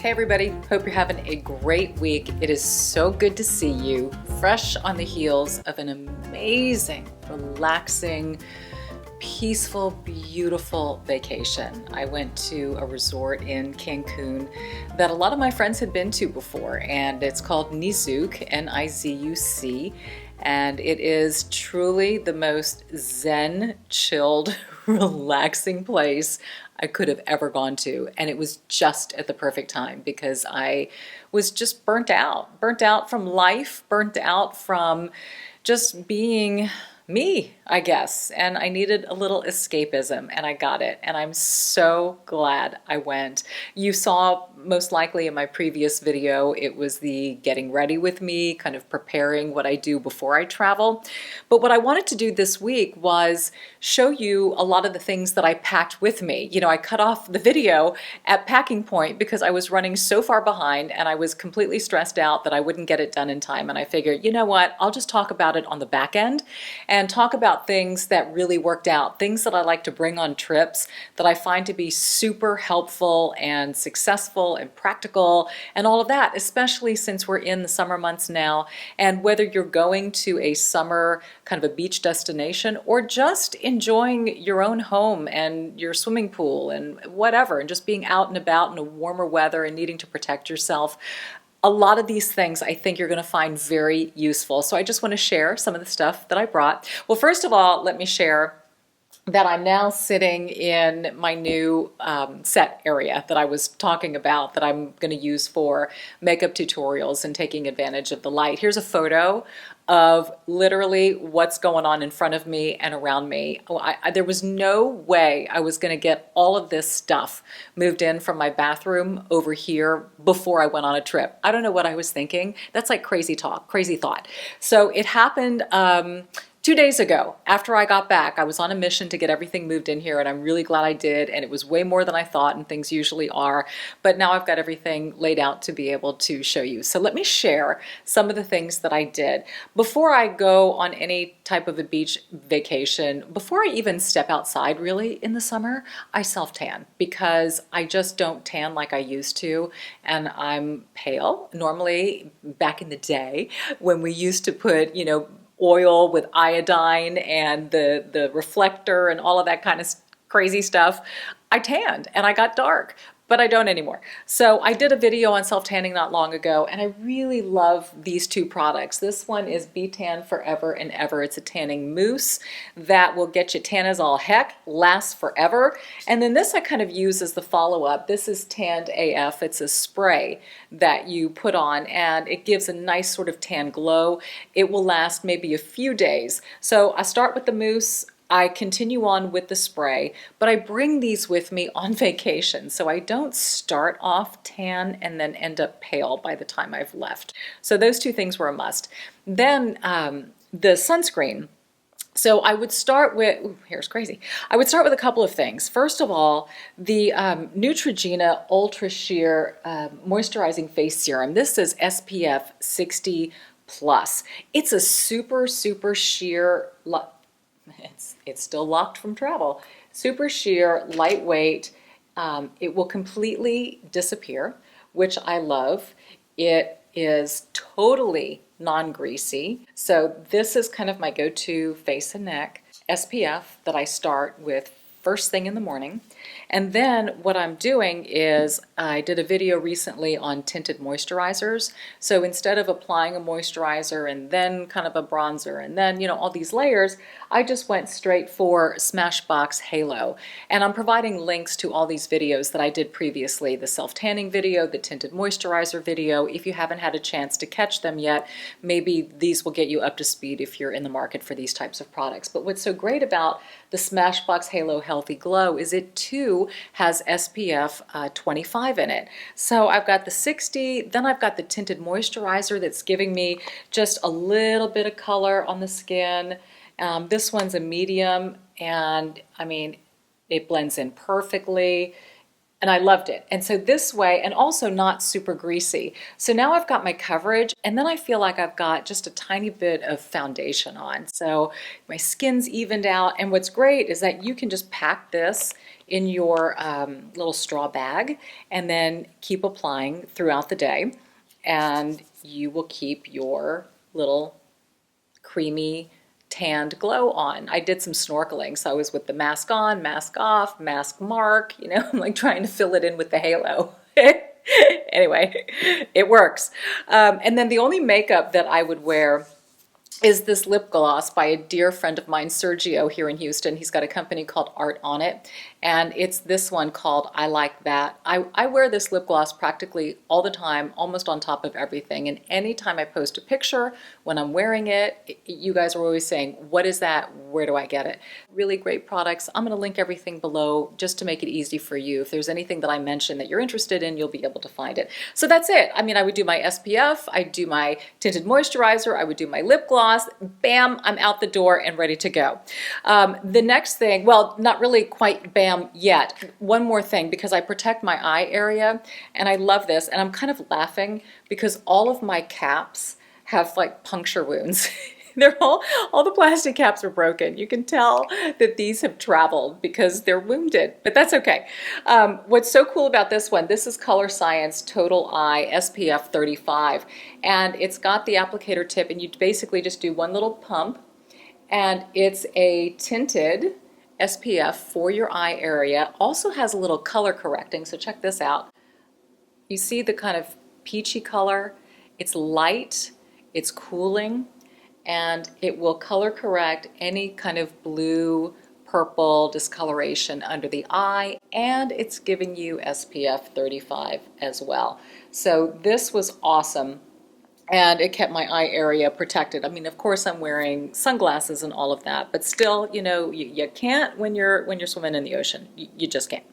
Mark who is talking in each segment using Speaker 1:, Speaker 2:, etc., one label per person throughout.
Speaker 1: Hey everybody, hope you're having a great week. It is so good to see you, fresh on the heels of an amazing, relaxing, peaceful, beautiful vacation. I went to a resort in Cancun that a lot of my friends had been to before, and it's called Nizuc, N-I-Z-U-C, and it is truly the most zen, chilled, relaxing place I could have ever gone to. And it was just at the perfect time because I was just burnt out from life, burnt out from just being me, I guess. And I needed a little escapism, and I got it. And I'm so glad I went. You saw most likely in my previous video, it was the getting ready with me, kind of preparing what I do before I travel. But what I wanted to do this week was show you a lot of the things that I packed with me. You know, I cut off the video at packing point because I was running so far behind and I was completely stressed out that I wouldn't get it done in time. And I figured, you know what, I'll just talk about it on the back end and talk about things that really worked out, things that I like to bring on trips that I find to be super helpful and successful and practical and all of that, especially since we're in the summer months now. And whether you're going to a summer kind of a beach destination or just enjoying your own home and your swimming pool and whatever, and just being out and about in a warmer weather and needing to protect yourself, a lot of these things I think you're going to find very useful. So I just want to share some of the stuff that I brought. Well, first of all, let me share that I'm now sitting in my new set area that I was talking about that I'm going to use for makeup tutorials and taking advantage of the light. Here's a photo of literally what's going on in front of me and around me. There was no way I was going to get all of this stuff moved in from my bathroom over here before I went on a trip. I don't know what I was thinking. That's like crazy talk, crazy thought. So it happened 2 days ago. After I got back, I was on a mission to get everything moved in here, and I'm really glad I did, and it was way more than I thought, and things usually are, but now I've got everything laid out to be able to show you. So let me share some of the things that I did. Before I go on any type of a beach vacation, before I even step outside really in the summer, I self-tan because I just don't tan like I used to, and I'm pale. Normally, back in the day, when we used to put, oil with iodine and the reflector and all of that kind of crazy stuff, I tanned and I got dark, but I don't anymore. So I did a video on self-tanning not long ago, and I really love these two products. This one is Be Tan Forever and Ever. It's a tanning mousse that will get you tan as all heck, lasts forever. And then this I kind of use as the follow-up. This is Tanned AF. It's a spray that you put on, and it gives a nice sort of tan glow. It will last maybe a few days. So I start with the mousse, I continue on with the spray, but I bring these with me on vacation, so I don't start off tan and then end up pale by the time I've left. So those two things were a must. Then the sunscreen. So I would start with, here's crazy. I would start with a couple of things. First of all, the Neutrogena Ultra Sheer Moisturizing Face Serum. This is SPF 60 plus. It's a super, super sheer, it's still locked from travel. Super sheer, lightweight. It will completely disappear, which I love. It is totally non-greasy. So this is kind of my go-to face and neck SPF that I start with first thing in the morning. And then what I'm doing is I did a video recently on tinted moisturizers. So instead of applying a moisturizer and then kind of a bronzer and then, all these layers, I just went straight for Smashbox Halo. And I'm providing links to all these videos that I did previously, the self-tanning video, the tinted moisturizer video. If you haven't had a chance to catch them yet, maybe these will get you up to speed if you're in the market for these types of products. But what's so great about the Smashbox Halo Healthy Glow is it too has SPF 25 in it. So I've got the 60, then I've got the tinted moisturizer that's giving me just a little bit of color on the skin. This one's a medium, and I mean, it blends in perfectly. And I loved it. And so this way, and also not super greasy. So now I've got my coverage, and then I feel like I've got just a tiny bit of foundation on. So my skin's evened out. And what's great is that you can just pack this in your little straw bag, and then keep applying throughout the day, and you will keep your little creamy tanned glow on. I did some snorkeling, so I was with the mask on, mask off, mask mark, you know, I'm like trying to fill it in with the halo. Anyway, it works. And then the only makeup that I would wear is this lip gloss by a dear friend of mine, Sergio, here in Houston. He's got a company called Art On It, and it's this one called I Like That. I wear this lip gloss practically all the time, almost on top of everything, and anytime I post a picture when I'm wearing it, you guys are always saying, what is that? Where do I get it? Really great products. I'm going to link everything below just to make it easy for you. If there's anything that I mention that you're interested in, you'll be able to find it. So that's it. I mean, I would do my SPF, I'd do my tinted moisturizer, I would do my lip gloss. Bam, I'm out the door and ready to go. The next thing, well, not really quite bam yet. One more thing, because I protect my eye area, and I love this, and I'm kind of laughing because all of my caps have like puncture wounds. They're all the plastic caps are broken. You can tell that these have traveled because they're wounded, but that's okay. What's so cool about this one, this is Color Science Total Eye SPF 35, and it's got the applicator tip, and you basically just do one little pump, and it's a tinted SPF for your eye area. Also has a little color correcting, so check this out. You see the kind of peachy color? It's light, it's cooling, and it will color correct any kind of blue, purple discoloration under the eye, and it's giving you SPF 35 as well. So this was awesome, and it kept my eye area protected. I mean, of course I'm wearing sunglasses and all of that, but still, you know, you can't when you're swimming in the ocean. You just can't.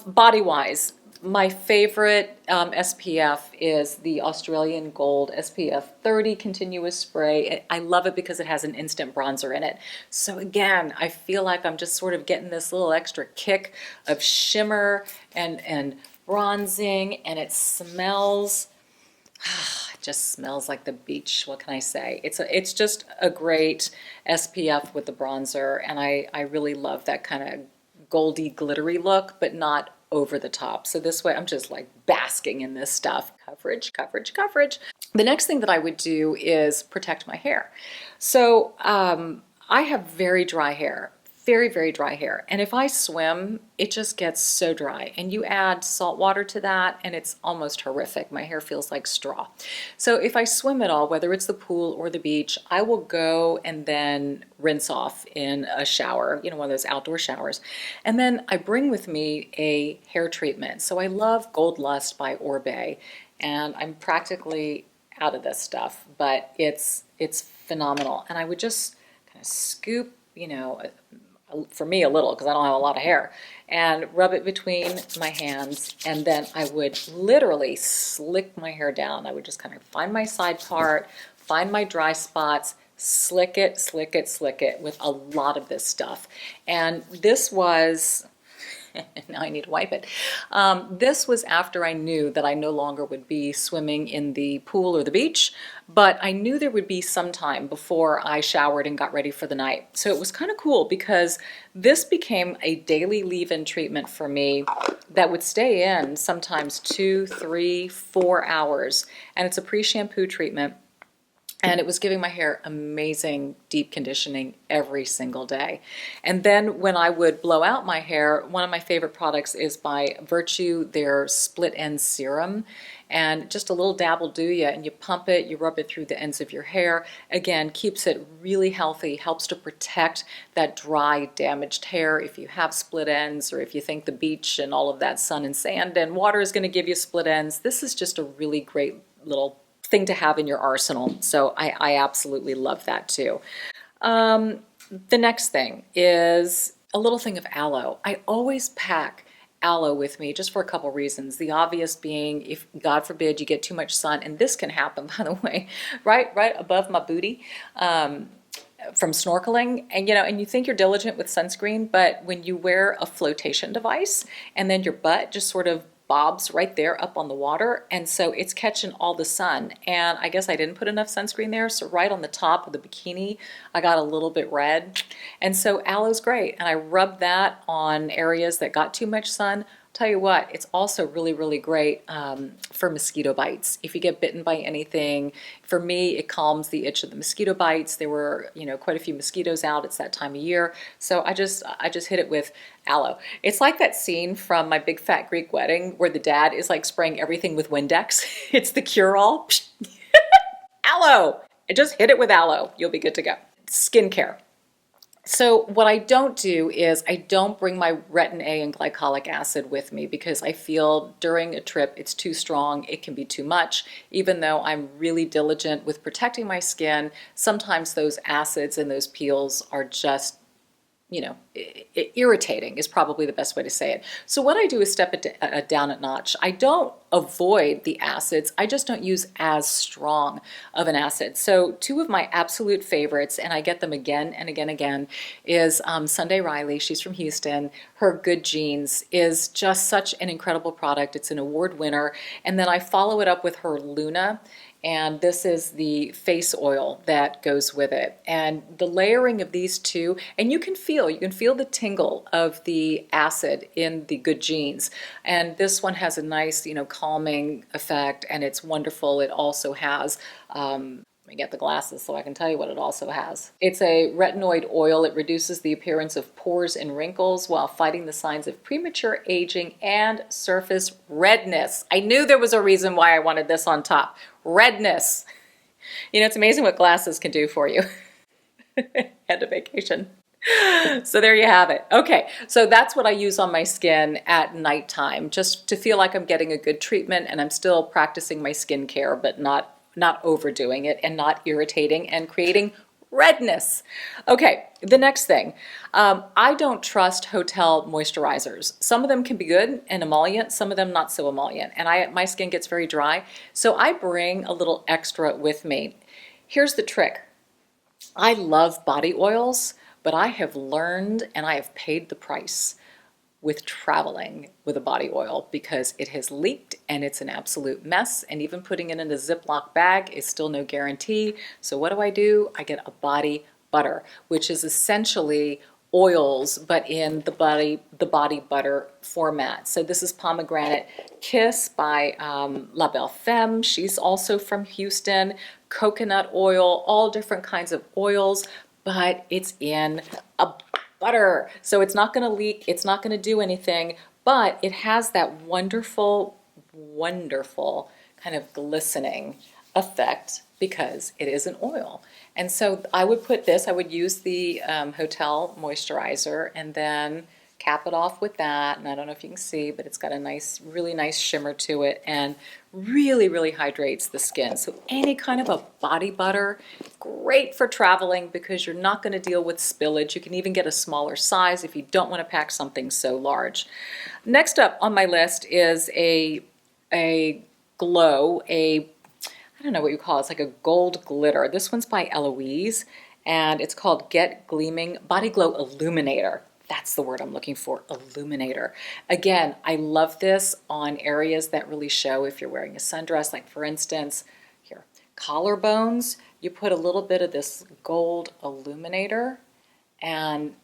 Speaker 1: Body-wise, my favorite SPF is the Australian Gold SPF 30 Continuous Spray. I love it because it has an instant bronzer in it. So again, I feel like I'm just sort of getting this little extra kick of shimmer and bronzing, and it smells, it just smells like the beach. What can I say? It's just a great SPF with the bronzer, and I really love that kind of goldy, glittery look, but not over the top. So this way I'm just like basking in this stuff. Coverage, coverage, coverage. The next thing that I would do is protect my hair. So I have very dry hair, very, very dry hair. And if I swim, it just gets so dry. And you add salt water to that, and it's almost horrific. My hair feels like straw. So if I swim at all, whether it's the pool or the beach, I will go and then rinse off in a shower, you know, one of those outdoor showers. And then I bring with me a hair treatment. So I love Gold Lust by Orbe, and I'm practically out of this stuff, but it's phenomenal. And I would just kind of scoop, you know, for me a little because I don't have a lot of hair, and rub it between my hands, and then I would literally slick my hair down. I would just kind of find my side part, find my dry spots, slick it, slick it, slick it with a lot of this stuff. And this was, now I need to wipe it. This was after I knew that I no longer would be swimming in the pool or the beach, but I knew there would be some time before I showered and got ready for the night. So it was kind of cool because this became a daily leave-in treatment for me that would stay in sometimes 2, 3, 4 hours. And it's a pre-shampoo treatment. And it was giving my hair amazing deep conditioning every single day. And then when I would blow out my hair, one of my favorite products is by Virtue, their split end serum. And just a little dab will do you, and you pump it, you rub it through the ends of your hair. Again, keeps it really healthy, helps to protect that dry, damaged hair if you have split ends, or if you think the beach and all of that sun and sand and water is going to give you split ends. This is just a really great little thing to have in your arsenal. So I absolutely love that too. The next thing is a little thing of aloe. I always pack aloe with me just for a couple reasons. The obvious being, if God forbid you get too much sun, and this can happen, by the way, right above my booty, from snorkeling, and you know, and you think you're diligent with sunscreen, but when you wear a flotation device and then your butt just sort of bobs right there up on the water, and so it's catching all the sun. And I guess I didn't put enough sunscreen there, so right on the top of the bikini I got a little bit red. And so aloe's great, and I rubbed that on areas that got too much sun. Tell you what, it's also really, really great for mosquito bites. If you get bitten by anything, for me, it calms the itch of the mosquito bites. There were, quite a few mosquitoes out. It's that time of year. So I just hit it with aloe. It's like that scene from My Big Fat Greek Wedding where the dad is like spraying everything with Windex. It's the cure-all. Aloe. Just hit it with aloe. You'll be good to go. Skincare. So what I don't do is I don't bring my retin A and glycolic acid with me because I feel during a trip it's too strong, it can be too much. Even though I'm really diligent with protecting my skin, sometimes those acids and those peels are just irritating is probably the best way to say it. So what I do is step it down a notch. I don't avoid the acids, I just don't use as strong of an acid. So two of my absolute favorites, and I get them again and again, is Sunday Riley. She's from Houston. Her Good Genes is just such an incredible product. It's an award winner. And then I follow it up with her Luna. And this is the face oil that goes with it. And the layering of these two, and you can feel the tingle of the acid in the Good Genes. And this one has a nice, calming effect, and it's wonderful. It also has, let me get the glasses so I can tell you what it also has. It's a retinoid oil. It reduces the appearance of pores and wrinkles while fighting the signs of premature aging and surface redness. I knew there was a reason why I wanted this on top. Redness. It's amazing what glasses can do for you. Head to vacation. So there you have it. Okay, so that's what I use on my skin at nighttime, just to feel like I'm getting a good treatment and I'm still practicing my skincare, but not overdoing it and not irritating and creating redness. Okay, the next thing. I don't trust hotel moisturizers. Some of them can be good and emollient, some of them not so emollient. And my skin gets very dry, so I bring a little extra with me. Here's the trick. I love body oils, but I have learned and I have paid the price with traveling with a body oil because it has leaked and it's an absolute mess, and even putting it in a Ziploc bag is still no guarantee. So what do? I get a body butter, which is essentially oils but in the body butter format. So this is Pomegranate Kiss by La Belle Femme. She's also from Houston. Coconut oil, all different kinds of oils, but it's in a butter. So it's not going to leak, it's not going to do anything, but it has that wonderful, wonderful kind of glistening effect because it is an oil. And so I would use the hotel moisturizer and then cap it off with that. And I don't know if you can see, but it's got a nice, really nice shimmer to it and really, really hydrates the skin. So any kind of a body butter, great for traveling because you're not going to deal with spillage. You can even get a smaller size if you don't want to pack something so large. Next up on my list is a glow, I don't know what you call it. It's like a gold glitter. This one's by Eloise, and it's called Get Gleaming Body Glow Illuminator. That's the word I'm looking for, illuminator. Again, I love this on areas that really show if you're wearing a sundress, like for instance, here, collarbones. You put a little bit of this gold illuminator and,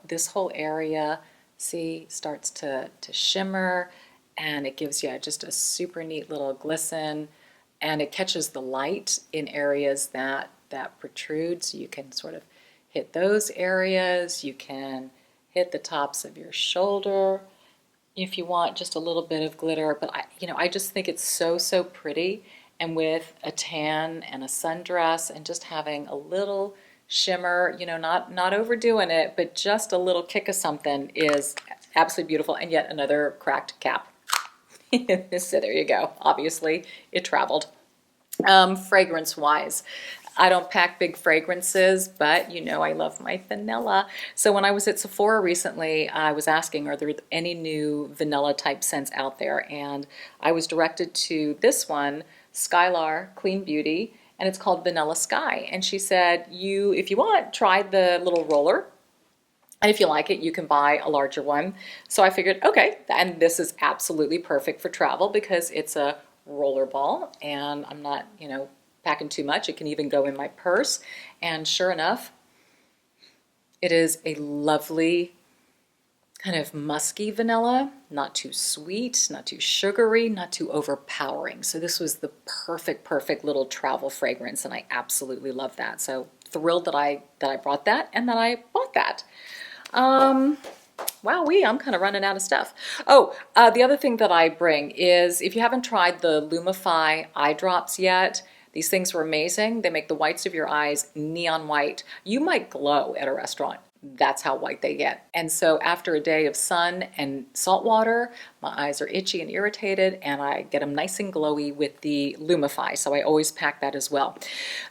Speaker 1: this whole area, see, starts to shimmer, and it gives you just a super neat little glisten, and it catches the light in areas that protrude, so you can sort of hit those areas. You can hit the tops of your shoulder if you want just a little bit of glitter, but I just think it's so pretty, and with a tan and a sundress and just having a little shimmer, not overdoing it, but just a little kick of something is absolutely beautiful. And yet another cracked cap. So there you go. Obviously it traveled. Fragrance wise, I don't pack big fragrances, but I love my vanilla. So when I was at Sephora recently, I was asking, are there any new vanilla type scents out there? And I was directed to this one, Skylar Clean Beauty, and it's called Vanilla Sky. And she said, if you want, try the little roller. And if you like it, you can buy a larger one. So I figured, okay, and this is absolutely perfect for travel because it's a roller ball and I'm not, packing too much. It can even go in my purse. And sure enough, it is a lovely kind of musky vanilla, not too sweet, not too sugary, not too overpowering. So this was the perfect little travel fragrance, and I absolutely love that. So thrilled that I brought that and that I bought that. Wowee, I'm kind of running out of stuff. Oh, the other thing that I bring is, if you haven't tried the Lumify eye drops yet, these things were amazing. They make the whites of your eyes neon white. You might glow at a restaurant. That's how white they get. And so after a day of sun and salt water, my eyes are itchy and irritated, and I get them nice and glowy with the Lumify. So I always pack that as well.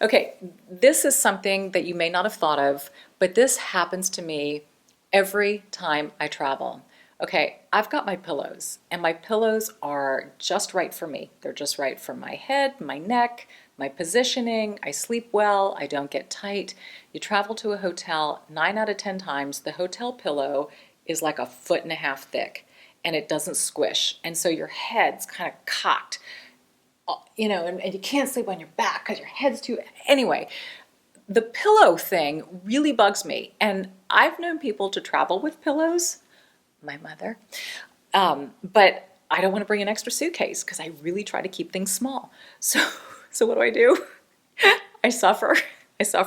Speaker 1: Okay, this is something that you may not have thought of, but this happens to me every time I travel. Okay, I've got my pillows, and my pillows are just right for me. They're just right for my head, my neck, my positioning. I sleep well, I don't get tight. You travel to a hotel, 9 out of 10 times, the hotel pillow is like 1.5 feet thick, and it doesn't squish. And so your head's kind of cocked, and you can't sleep on your back because your head's too, anyway. The pillow thing really bugs me, and I've known people to travel with pillows, my mother, but I don't want to bring an extra suitcase because I really try to keep things small. So what do? I suffer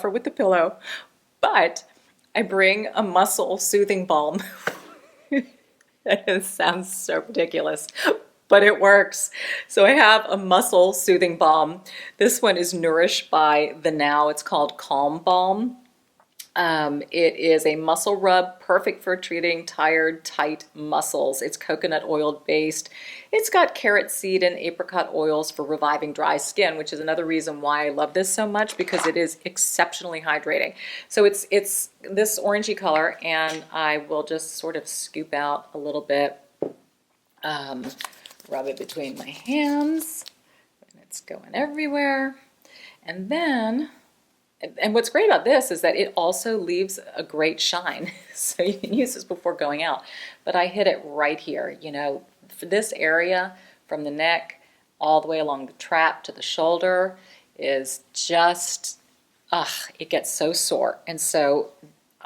Speaker 1: with the pillow, but I bring a muscle soothing balm. It sounds so ridiculous, but it works. So I have a muscle soothing balm. This one is nourished by the Now. It's called Calm Balm. It is a muscle rub, perfect for treating tired, tight muscles. It's coconut oil based. It's got carrot seed and apricot oils for reviving dry skin, which is another reason why I love this so much, because it is exceptionally hydrating. So it's this orangey color, and I will just sort of scoop out a little bit, rub it between my hands, and it's going everywhere. And then, and what's great about this is that it also leaves a great shine. So you can use this before going out. But I hit it right here, for this area from the neck all the way along the trap to the shoulder is just, it gets so sore. And so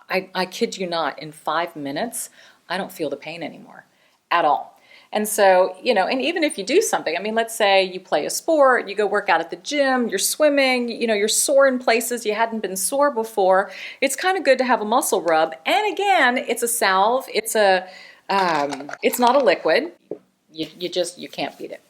Speaker 1: I kid you not, in 5 minutes, I don't feel the pain anymore at all. And so, and even if you do something, let's say you play a sport, you go work out at the gym, you're swimming, you're sore in places you hadn't been sore before, it's kind of good to have a muscle rub. And again, it's a salve, it's not a liquid. You can't beat it.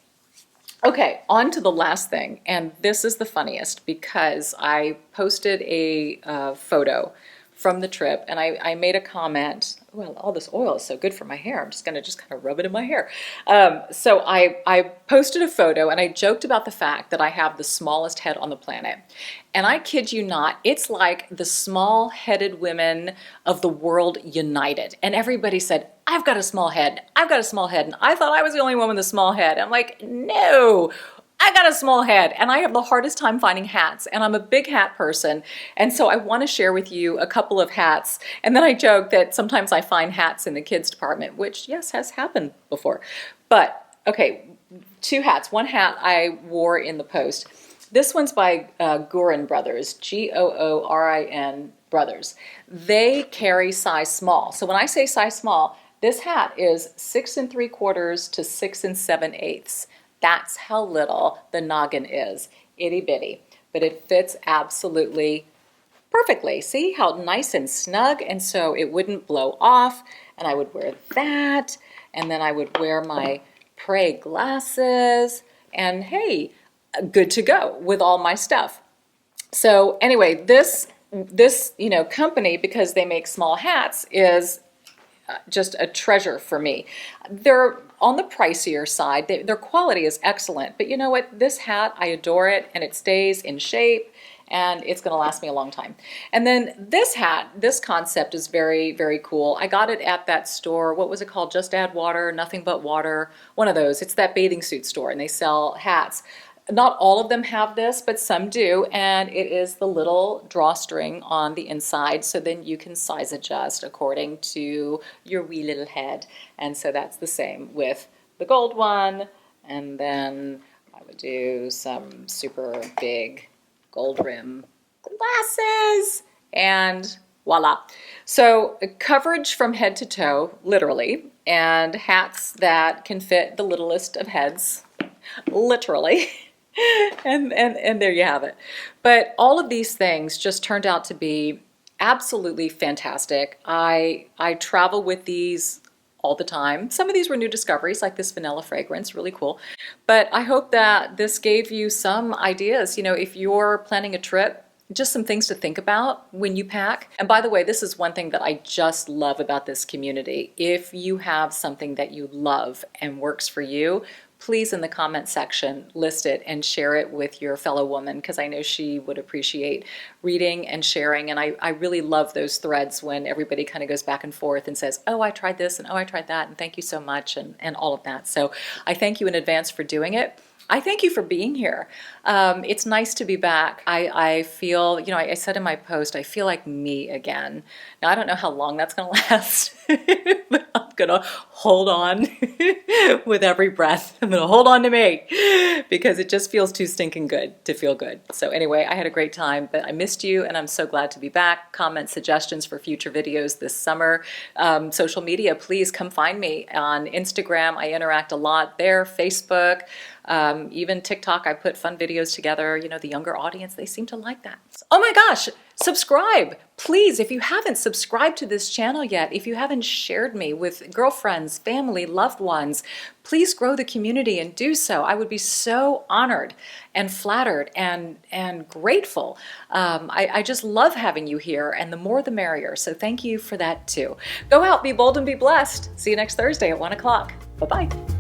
Speaker 1: Okay, on to the last thing, and this is the funniest because I posted a photo from the trip, and I made a comment, well, all this oil is so good for my hair, I'm just gonna kind of rub it in my hair. So I posted a photo, and I joked about the fact that I have the smallest head on the planet. And I kid you not, it's like the small-headed women of the world united. And everybody said, I've got a small head, I've got a small head. And I thought I was the only one with a small head. I'm like, no, I got a small head, and I have the hardest time finding hats, and I'm a big hat person, and so I want to share with you a couple of hats. And then I joke that sometimes I find hats in the kids department, which, yes, has happened before. But, okay, 2 hats. One hat I wore in the post. This one's by Goorin Brothers, Goorin Brothers. They carry size small. So when I say size small, this hat is 6 3/4 to 6 7/8. That's how little the noggin is, itty bitty, but it fits absolutely perfectly. See how nice and snug, and so it wouldn't blow off, and I would wear that, and then I would wear my Prey glasses, and hey, good to go with all my stuff. So anyway, this company, because they make small hats, is just a treasure for me. They're on the pricier side. Their quality is excellent, but you know what? This hat, I adore it, and it stays in shape, and it's going to last me a long time. And then this hat, this concept is very, very cool. I got it at that store. What was it called? Just Add Water, Nothing But Water, one of those. It's that bathing suit store, and they sell hats. Not all of them have this, but some do, and it is the little drawstring on the inside, so then you can size adjust according to your wee little head. And so that's the same with the gold one, and then I would do some super big gold rim glasses, and voila. So coverage from head to toe, literally, and hats that can fit the littlest of heads, literally. And there you have it. But all of these things just turned out to be absolutely fantastic. I travel with these all the time. Some of these were new discoveries, like this vanilla fragrance, really cool. But I hope that this gave you some ideas. You know, if you're planning a trip, just some things to think about when you pack. And by the way, this is one thing that I just love about this community. If you have something that you love and works for you, please in the comment section list it and share it with your fellow woman, because I know she would appreciate reading and sharing. And I really love those threads when everybody kind of goes back and forth and says, oh, I tried this, and oh, I tried that, and thank you so much, and all of that. So I thank you in advance for doing it. I thank you for being here. It's nice to be back. I feel, you know, I said in my post, I feel like me again. Now, I don't know how long that's going to last, but I'm going to hold on with every breath. I'm going to hold on to me because it just feels too stinking good to feel good. So anyway, I had a great time, but I missed you, and I'm so glad to be back. Comment suggestions for future videos this summer. Social media, please come find me on Instagram. I interact a lot there, Facebook. Even TikTok, I put fun videos together. You know, the younger audience, they seem to like that. Oh my gosh, subscribe. Please, if you haven't subscribed to this channel yet, if you haven't shared me with girlfriends, family, loved ones, please grow the community and do so. I would be so honored and flattered and grateful. I just love having you here, and the more the merrier. So thank you for that too. Go out, be bold, and be blessed. See you next Thursday at 1 o'clock. Bye-bye.